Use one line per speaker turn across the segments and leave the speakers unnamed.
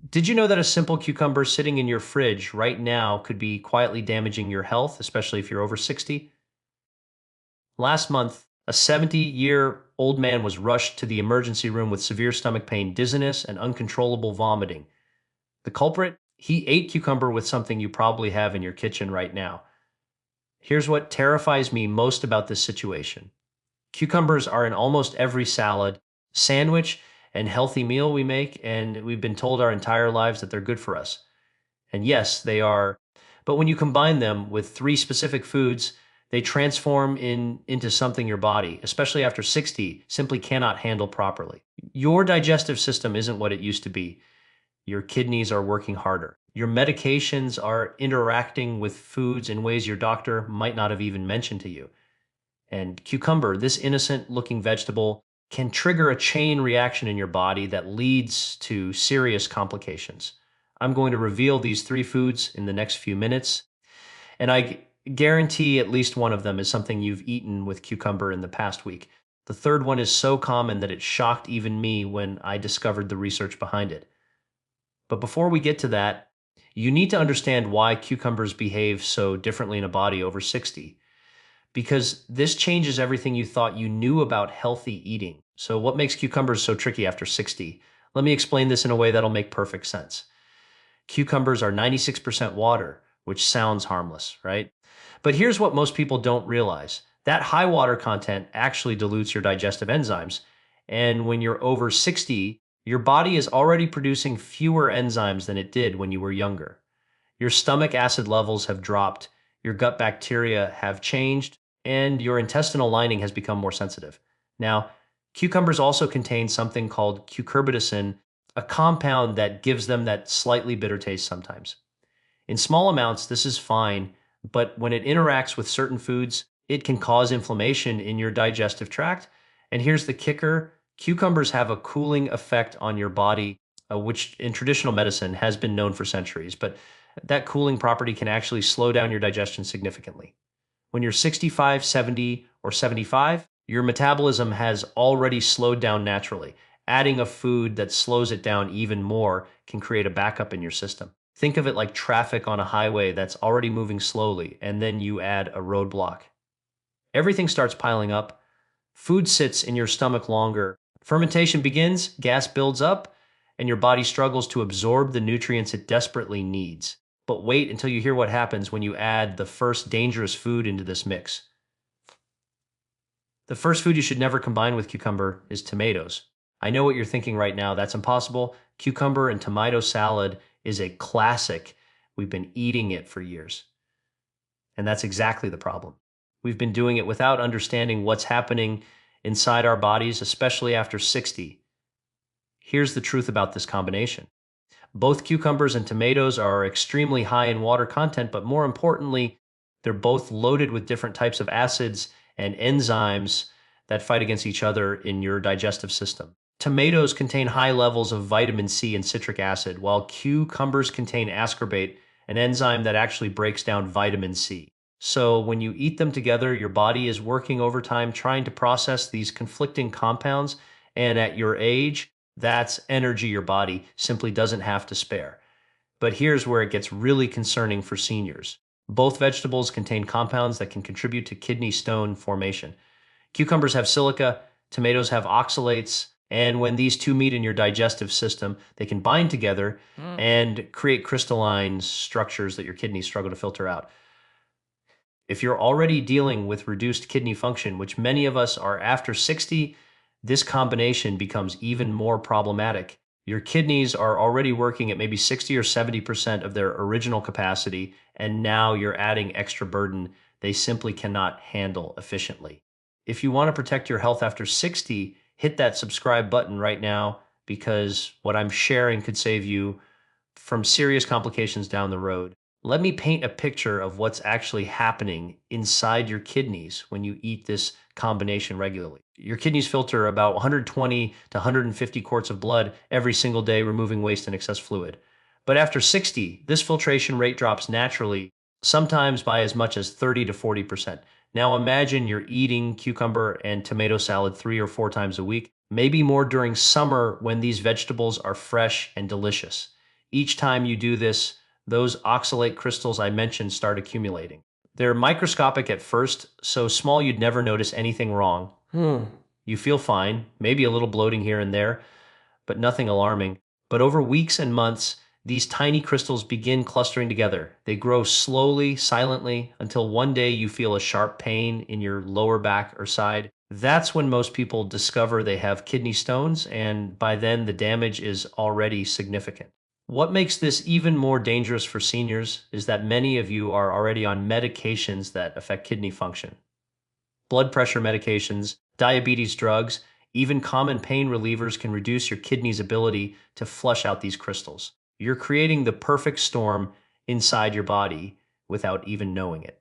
Did you know that a simple cucumber sitting in your fridge right now could be quietly damaging your health, especially if you're over 60? Last month, a 70-year-old man was rushed to the emergency room with severe stomach pain, dizziness, and uncontrollable vomiting. The culprit? He ate cucumber with something you probably have in your kitchen right now. Here's what terrifies me most about this situation. Cucumbers are in almost every salad, sandwich, and healthy meal we make, and we've been told our entire lives that they're good for us. And yes, they are. But when you combine them with three specific foods, they transform into something your body, especially after 60, simply cannot handle properly. Your digestive system isn't what it used to be. Your kidneys are working harder. Your medications are interacting with foods in ways your doctor might not have even mentioned to you. And cucumber, this innocent looking vegetable, can trigger a chain reaction in your body that leads to serious complications. I'm going to reveal these three foods in the next few minutes, and I guarantee at least one of them is something you've eaten with cucumber in the past week. The third one is so common that it shocked even me when I discovered the research behind it. But before we get to that, you need to understand why cucumbers behave so differently in a body over 60, because this changes everything you thought you knew about healthy eating. So what makes cucumbers so tricky after 60? Let me explain this in a way that'll make perfect sense. Cucumbers are 96% water, which sounds harmless, right? But here's what most people don't realize. That high water content actually dilutes your digestive enzymes. And when you're over 60, your body is already producing fewer enzymes than it did when you were younger. Your stomach acid levels have dropped, your gut bacteria have changed, and your intestinal lining has become more sensitive. Now, cucumbers also contain something called cucurbitacin, a compound that gives them that slightly bitter taste sometimes. In small amounts, this is fine, but when it interacts with certain foods, it can cause inflammation in your digestive tract. And here's the kicker: cucumbers have a cooling effect on your body, which in traditional medicine has been known for centuries, but that cooling property can actually slow down your digestion significantly. When you're 65, 70, or 75, your metabolism has already slowed down naturally. Adding a food that slows it down even more can create a backup in your system. Think of it like traffic on a highway that's already moving slowly, and then you add a roadblock. Everything starts piling up. Food sits in your stomach longer. Fermentation begins, gas builds up, and your body struggles to absorb the nutrients it desperately needs. But wait until you hear what happens when you add the first dangerous food into this mix. The first food you should never combine with cucumber is tomatoes. I know what you're thinking right now. That's impossible. Cucumber and tomato salad is a classic. We've been eating it for years. And that's exactly the problem. We've been doing it without understanding what's happening inside our bodies, especially after 60. Here's the truth about this combination. Both cucumbers and tomatoes are extremely high in water content, but more importantly, they're both loaded with different types of acids and enzymes that fight against each other in your digestive system. Tomatoes contain high levels of vitamin C and citric acid, while cucumbers contain ascorbate, an enzyme that actually breaks down vitamin C. So when you eat them together, your body is working overtime trying to process these conflicting compounds, and at your age, that's energy your body simply doesn't have to spare. But here's where it gets really concerning for seniors. Both vegetables contain compounds that can contribute to kidney stone formation. Cucumbers have silica, tomatoes have oxalates, and when these two meet in your digestive system, they can bind together and create crystalline structures that your kidneys struggle to filter out. If you're already dealing with reduced kidney function, which many of us are after 60, this combination becomes even more problematic. Your kidneys are already working at maybe 60 or 70% of their original capacity, and now you're adding extra burden they simply cannot handle efficiently. If you want to protect your health after 60, hit that subscribe button right now, because what I'm sharing could save you from serious complications down the road. Let me paint a picture of what's actually happening inside your kidneys when you eat this combination regularly. Your kidneys filter about 120 to 150 quarts of blood every single day, removing waste and excess fluid. But after 60, this filtration rate drops naturally, sometimes by as much as 30 to 40%. Now imagine you're eating cucumber and tomato salad 3 or 4 times a week, maybe more during summer when these vegetables are fresh and delicious. Each time you do this, those oxalate crystals I mentioned start accumulating. They're microscopic at first, so small you'd never notice anything wrong. You feel fine, maybe a little bloating here and there, but nothing alarming. But over weeks and months, these tiny crystals begin clustering together. They grow slowly, silently, until one day you feel a sharp pain in your lower back or side. That's when most people discover they have kidney stones, and by then the damage is already significant. What makes this even more dangerous for seniors is that many of you are already on medications that affect kidney function. Blood pressure medications, diabetes drugs, even common pain relievers can reduce your kidney's ability to flush out these crystals. You're creating the perfect storm inside your body without even knowing it.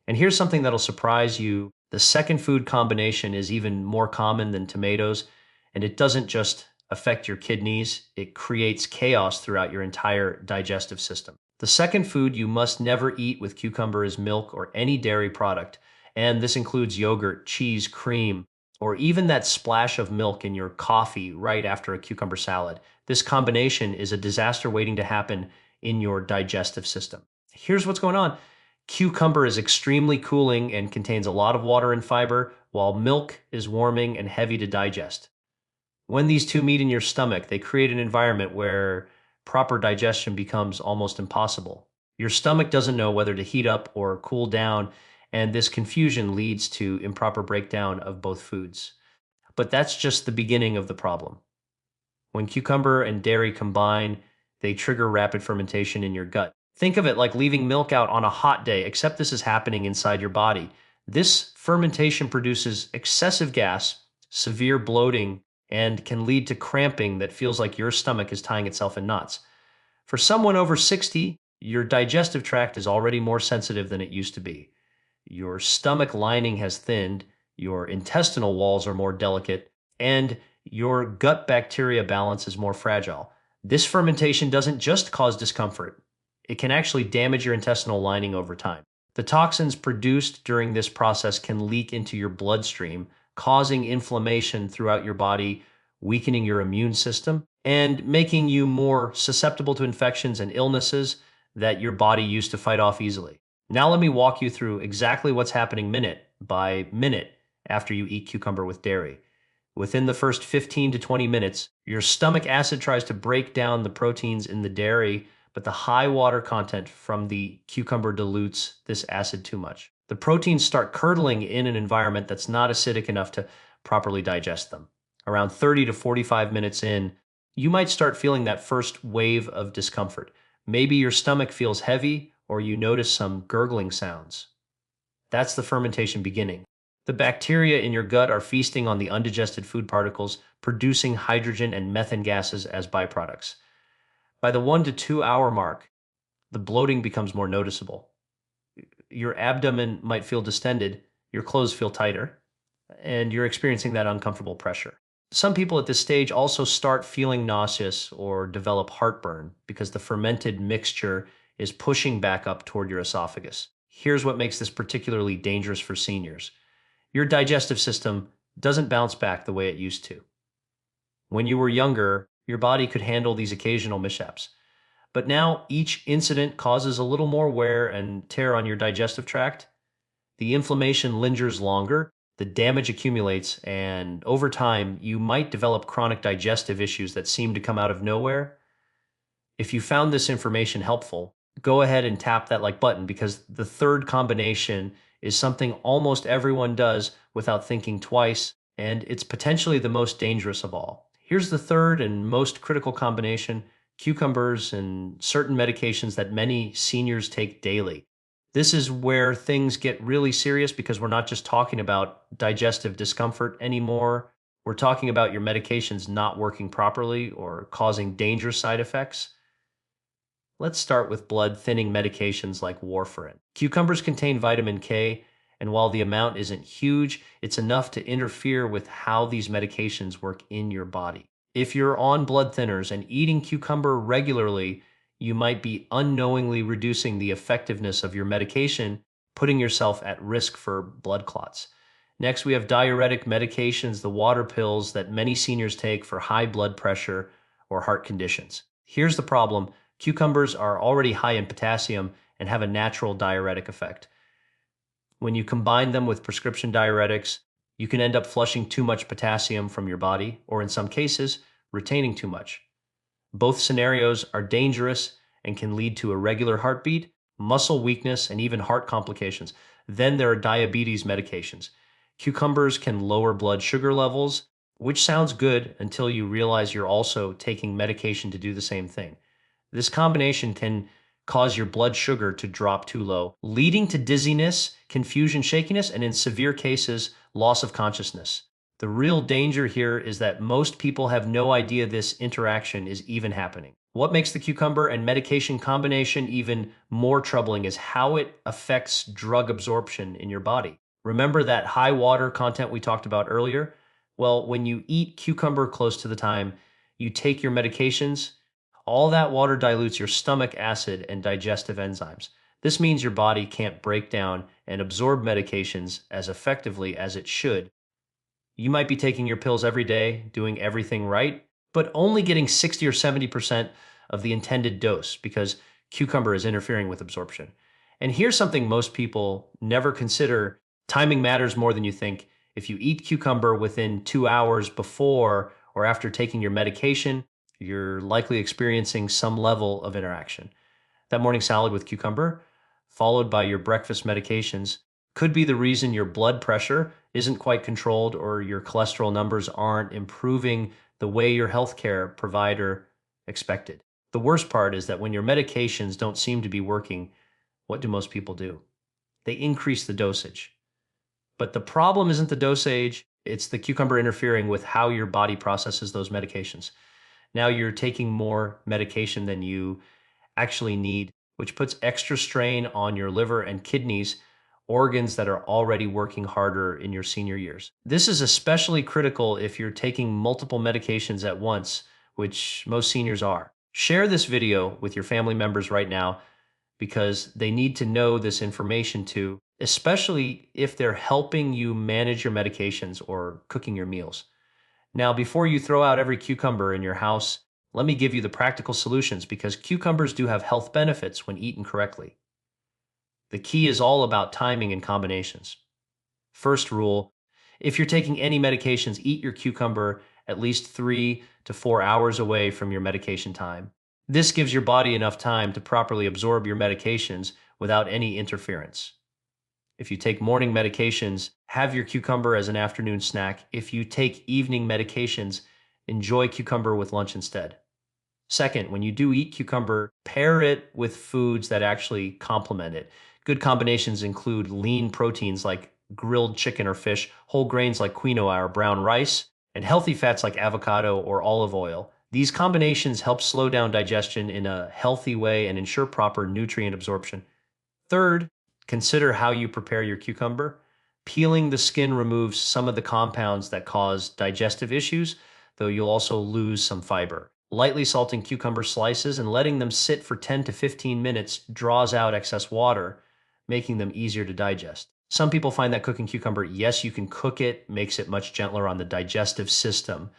And here's something that'll surprise you. The second food combination is even more common than tomatoes, and it doesn't just affect your kidneys, it creates chaos throughout your entire digestive system. The second food you must never eat with cucumber is milk or any dairy product, and this includes yogurt, cheese, cream, or even that splash of milk in your coffee right after a cucumber salad. This combination is a disaster waiting to happen in your digestive system. Here's what's going on. Cucumber is extremely cooling and contains a lot of water and fiber, while milk is warming and heavy to digest. When these two meet in your stomach, they create an environment where proper digestion becomes almost impossible. Your stomach doesn't know whether to heat up or cool down, and this confusion leads to improper breakdown of both foods. But that's just the beginning of the problem. When cucumber and dairy combine, they trigger rapid fermentation in your gut. Think of it like leaving milk out on a hot day, except this is happening inside your body. This fermentation produces excessive gas, severe bloating, and can lead to cramping that feels like your stomach is tying itself in knots. For someone over 60, your digestive tract is already more sensitive than it used to be. Your stomach lining has thinned, your intestinal walls are more delicate, and your gut bacteria balance is more fragile. This fermentation doesn't just cause discomfort, it can actually damage your intestinal lining over time. The toxins produced during this process can leak into your bloodstream, causing inflammation throughout your body, weakening your immune system, and making you more susceptible to infections and illnesses that your body used to fight off easily. Now let me walk you through exactly what's happening minute by minute after you eat cucumber with dairy. Within the first 15 to 20 minutes, your stomach acid tries to break down the proteins in the dairy, but the high water content from the cucumber dilutes this acid too much. The proteins start curdling in an environment that's not acidic enough to properly digest them. Around 30 to 45 minutes in, you might start feeling that first wave of discomfort. Maybe your stomach feels heavy, or you notice some gurgling sounds. That's the fermentation beginning. The bacteria in your gut are feasting on the undigested food particles, producing hydrogen and methane gases as byproducts. By the 1 to 2 hour mark, the bloating becomes more noticeable. Your abdomen might feel distended, your clothes feel tighter, and you're experiencing that uncomfortable pressure. Some people at this stage also start feeling nauseous or develop heartburn because the fermented mixture is pushing back up toward your esophagus. Here's what makes this particularly dangerous for seniors. Your digestive system doesn't bounce back the way it used to. When you were younger, your body could handle these occasional mishaps. But now each incident causes a little more wear and tear on your digestive tract. The inflammation lingers longer, the damage accumulates, and over time, you might develop chronic digestive issues that seem to come out of nowhere. If you found this information helpful, go ahead and tap that like button, because the third combination is something almost everyone does without thinking twice, and it's potentially the most dangerous of all. Here's the third and most critical combination: cucumbers and certain medications that many seniors take daily. This is where things get really serious, because we're not just talking about digestive discomfort anymore. We're talking about your medications not working properly or causing dangerous side effects. Let's start with blood thinning medications like warfarin. Cucumbers contain vitamin K, and while the amount isn't huge, it's enough to interfere with how these medications work in your body. If you're on blood thinners and eating cucumber regularly, you might be unknowingly reducing the effectiveness of your medication, putting yourself at risk for blood clots. Next, we have diuretic medications, the water pills that many seniors take for high blood pressure or heart conditions. Here's the problem: Cucumbers are already high in potassium and have a natural diuretic effect. When you combine them with prescription diuretics, you can end up flushing too much potassium from your body, or in some cases, retaining too much. Both scenarios are dangerous and can lead to irregular heartbeat, muscle weakness, and even heart complications. Then there are diabetes medications. Cucumbers can lower blood sugar levels, which sounds good until you realize you're also taking medication to do the same thing. This combination can cause your blood sugar to drop too low, leading to dizziness, confusion, shakiness, and in severe cases, loss of consciousness. The real danger here is that most people have no idea this interaction is even happening. What makes the cucumber and medication combination even more troubling is how it affects drug absorption in your body. Remember that high water content we talked about earlier? Well, when you eat cucumber close to the time you take your medications, all that water dilutes your stomach acid and digestive enzymes. This means your body can't break down and absorb medications as effectively as it should. You might be taking your pills every day, doing everything right, but only getting 60 or 70% of the intended dose because cucumber is interfering with absorption. And here's something most people never consider. Timing matters more than you think. If you eat cucumber within 2 hours before or after taking your medication, you're likely experiencing some level of interaction. That morning salad with cucumber, followed by your breakfast medications, could be the reason your blood pressure isn't quite controlled or your cholesterol numbers aren't improving the way your healthcare provider expected. The worst part is that when your medications don't seem to be working, what do most people do? They increase the dosage. But the problem isn't the dosage, it's the cucumber interfering with how your body processes those medications. Now you're taking more medication than you actually need, which puts extra strain on your liver and kidneys, organs that are already working harder in your senior years. This is especially critical if you're taking multiple medications at once, which most seniors are. Share this video with your family members right now because they need to know this information too, especially if they're helping you manage your medications or cooking your meals. Now, before you throw out every cucumber in your house, let me give you the practical solutions because cucumbers do have health benefits when eaten correctly. The key is all about timing and combinations. First rule, if you're taking any medications, eat your cucumber at least 3 to 4 hours away from your medication time. This gives your body enough time to properly absorb your medications without any interference. If you take morning medications, have your cucumber as an afternoon snack. If you take evening medications, enjoy cucumber with lunch instead. Second, when you do eat cucumber, pair it with foods that actually complement it. Good combinations include lean proteins like grilled chicken or fish, whole grains like quinoa or brown rice, and healthy fats like avocado or olive oil. These combinations help slow down digestion in a healthy way and ensure proper nutrient absorption. Third, consider how you prepare your cucumber. Peeling the skin removes some of the compounds that cause digestive issues, though you'll also lose some fiber. Lightly salting cucumber slices and letting them sit for 10 to 15 minutes draws out excess water, making them easier to digest. Some people find that cooking cucumber, yes, you can cook it, makes it much gentler on the digestive system.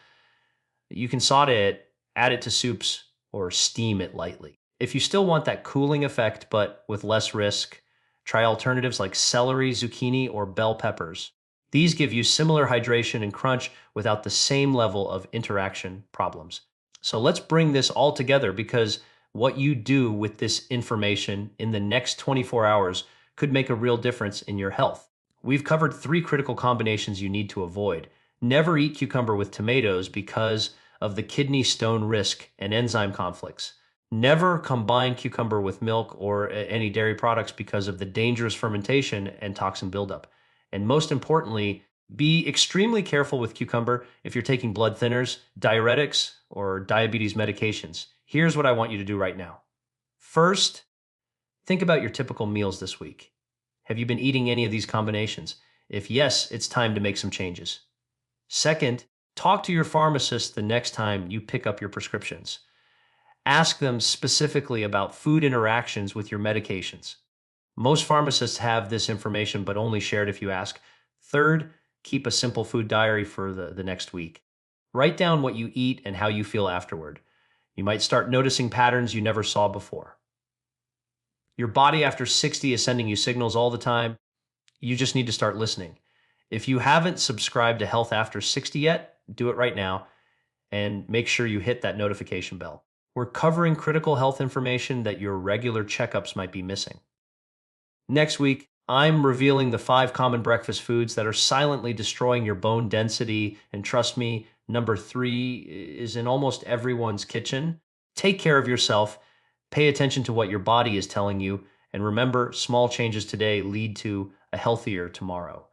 You can saute it, add it to soups, or steam it lightly. If you still want that cooling effect, but with less risk, try alternatives like celery, zucchini, or bell peppers. These give you similar hydration and crunch without the same level of interaction problems. So let's bring this all together because what you do with this information in the next 24 hours could make a real difference in your health. We've covered 3 critical combinations you need to avoid. Never eat cucumber with tomatoes because of the kidney stone risk and enzyme conflicts. Never combine cucumber with milk or any dairy products because of the dangerous fermentation and toxin buildup. And most importantly, be extremely careful with cucumber if you're taking blood thinners, diuretics, or diabetes medications. Here's what I want you to do right now. First, think about your typical meals this week. Have you been eating any of these combinations? If yes, it's time to make some changes. Second, talk to your pharmacist the next time you pick up your prescriptions. Ask them specifically about food interactions with your medications. Most pharmacists have this information, but only share it if you ask. Third, keep a simple food diary for the next week. Write down what you eat and how you feel afterward. You might start noticing patterns you never saw before. Your body after 60 is sending you signals all the time. You just need to start listening. If you haven't subscribed to Health After 60 yet, do it right now and make sure you hit that notification bell. We're covering critical health information that your regular checkups might be missing. Next week, I'm revealing the 5 common breakfast foods that are silently destroying your bone density. And trust me, number 3 is in almost everyone's kitchen. Take care of yourself. Pay attention to what your body is telling you. And remember, small changes today lead to a healthier tomorrow.